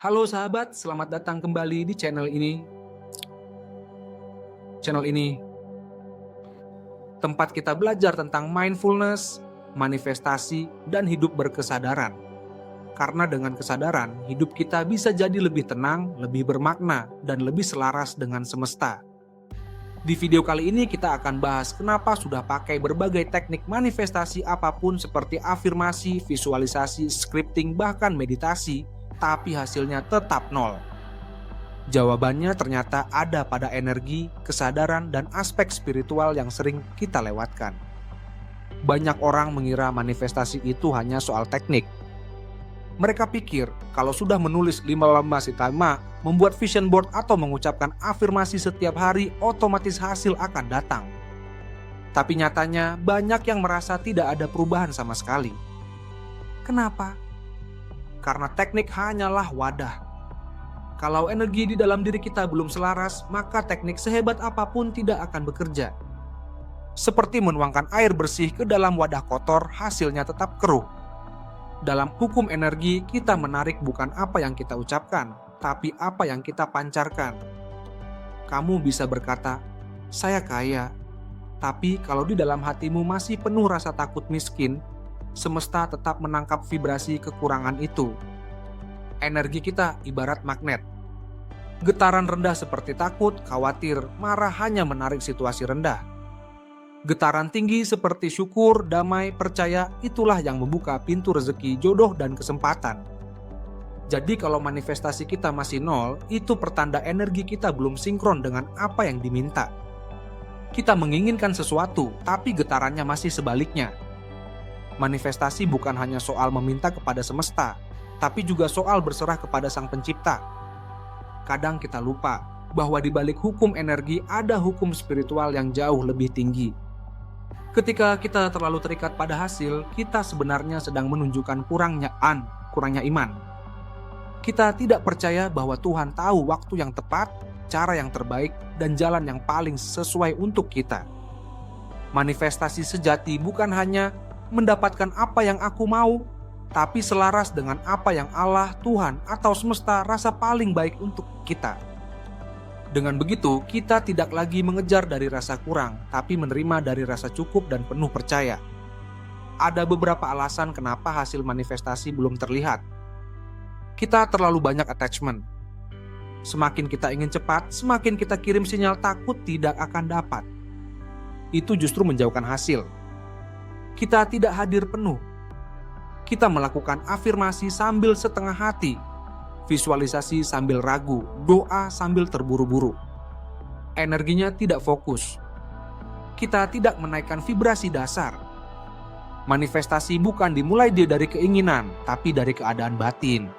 Halo sahabat, selamat datang kembali di channel ini. Channel ini tempat kita belajar tentang mindfulness, manifestasi, dan hidup berkesadaran. Karena dengan kesadaran, hidup kita bisa jadi lebih tenang, lebih bermakna, dan lebih selaras dengan semesta. Di video kali ini kita akan bahas kenapa sudah pakai berbagai teknik manifestasi apapun seperti afirmasi, visualisasi, scripting, bahkan meditasi, tapi hasilnya tetap nol. Jawabannya ternyata ada pada energi, kesadaran, dan aspek spiritual yang sering kita lewatkan. Banyak orang mengira manifestasi itu hanya soal teknik. Mereka pikir kalau sudah menulis 5 lembar sitama, membuat vision board atau mengucapkan afirmasi setiap hari, otomatis hasil akan datang. Tapi nyatanya banyak yang merasa tidak ada perubahan sama sekali. Kenapa? Karena teknik hanyalah wadah. Kalau energi di dalam diri kita belum selaras, maka teknik sehebat apapun tidak akan bekerja. Seperti menuangkan air bersih ke dalam wadah kotor, hasilnya tetap keruh. Dalam hukum energi, kita menarik bukan apa yang kita ucapkan, tapi apa yang kita pancarkan. Kamu bisa berkata, "Saya kaya," tapi kalau di dalam hatimu masih penuh rasa takut miskin, semesta tetap menangkap vibrasi kekurangan itu. Energi kita ibarat magnet. Getaran rendah seperti takut, khawatir, marah hanya menarik situasi rendah. Getaran tinggi seperti syukur, damai, percaya, itulah yang membuka pintu rezeki, jodoh, dan kesempatan. Jadi kalau manifestasi kita masih nol, itu pertanda energi kita belum sinkron dengan apa yang diminta. Kita menginginkan sesuatu, tapi getarannya masih sebaliknya. Manifestasi bukan hanya soal meminta kepada semesta, tapi juga soal berserah kepada Sang Pencipta. Kadang kita lupa bahwa di balik hukum energi ada hukum spiritual yang jauh lebih tinggi. Ketika kita terlalu terikat pada hasil, kita sebenarnya sedang menunjukkan kurangnya iman. Kita tidak percaya bahwa Tuhan tahu waktu yang tepat, cara yang terbaik, dan jalan yang paling sesuai untuk kita. Manifestasi sejati bukan hanya mendapatkan apa yang aku mau, tapi selaras dengan apa yang Allah, Tuhan, atau semesta rasa paling baik untuk kita. Dengan begitu, kita tidak lagi mengejar dari rasa kurang, tapi menerima dari rasa cukup dan penuh percaya. Ada beberapa alasan kenapa hasil manifestasi belum terlihat. Kita terlalu banyak attachment. Semakin kita ingin cepat, semakin kita kirim sinyal takut tidak akan dapat. Itu justru menjauhkan hasil. Kita tidak hadir penuh. Kita melakukan afirmasi sambil setengah hati, visualisasi sambil ragu, doa sambil terburu-buru. Energinya tidak fokus. Kita tidak menaikkan vibrasi dasar. Manifestasi bukan dimulai dari keinginan, tapi dari keadaan batin.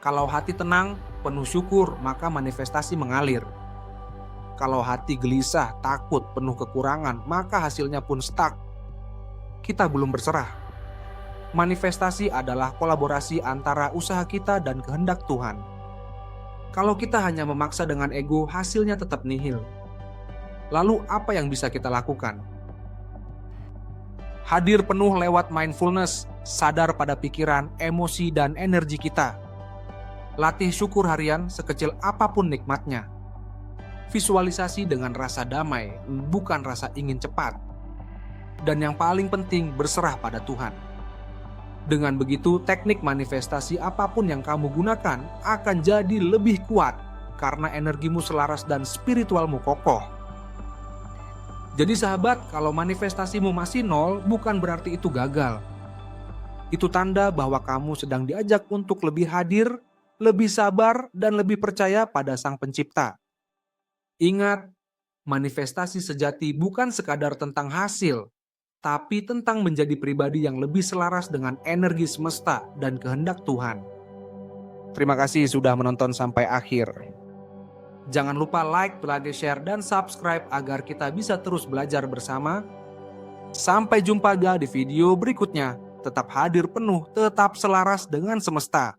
Kalau hati tenang, penuh syukur, maka manifestasi mengalir. Kalau hati gelisah, takut, penuh kekurangan, maka hasilnya pun stuck. Kita belum berserah. Manifestasi adalah kolaborasi antara usaha kita dan kehendak Tuhan. Kalau kita hanya memaksa dengan ego, hasilnya tetap nihil. Lalu apa yang bisa kita lakukan? Hadir penuh lewat mindfulness, sadar pada pikiran, emosi, dan energi kita. Latih syukur harian sekecil apapun nikmatnya. Visualisasi dengan rasa damai, bukan rasa ingin cepat. Dan yang paling penting, berserah pada Tuhan. Dengan begitu, teknik manifestasi apapun yang kamu gunakan akan jadi lebih kuat karena energimu selaras dan spiritualmu kokoh. Jadi sahabat, kalau manifestasimu masih nol, bukan berarti itu gagal. Itu tanda bahwa kamu sedang diajak untuk lebih hadir, lebih sabar, dan lebih percaya pada Sang Pencipta. Ingat, manifestasi sejati bukan sekadar tentang hasil, tapi tentang menjadi pribadi yang lebih selaras dengan energi semesta dan kehendak Tuhan. Terima kasih sudah menonton sampai akhir. Jangan lupa like, share, dan subscribe agar kita bisa terus belajar bersama. Sampai jumpa di video berikutnya. Tetap hadir penuh, tetap selaras dengan semesta.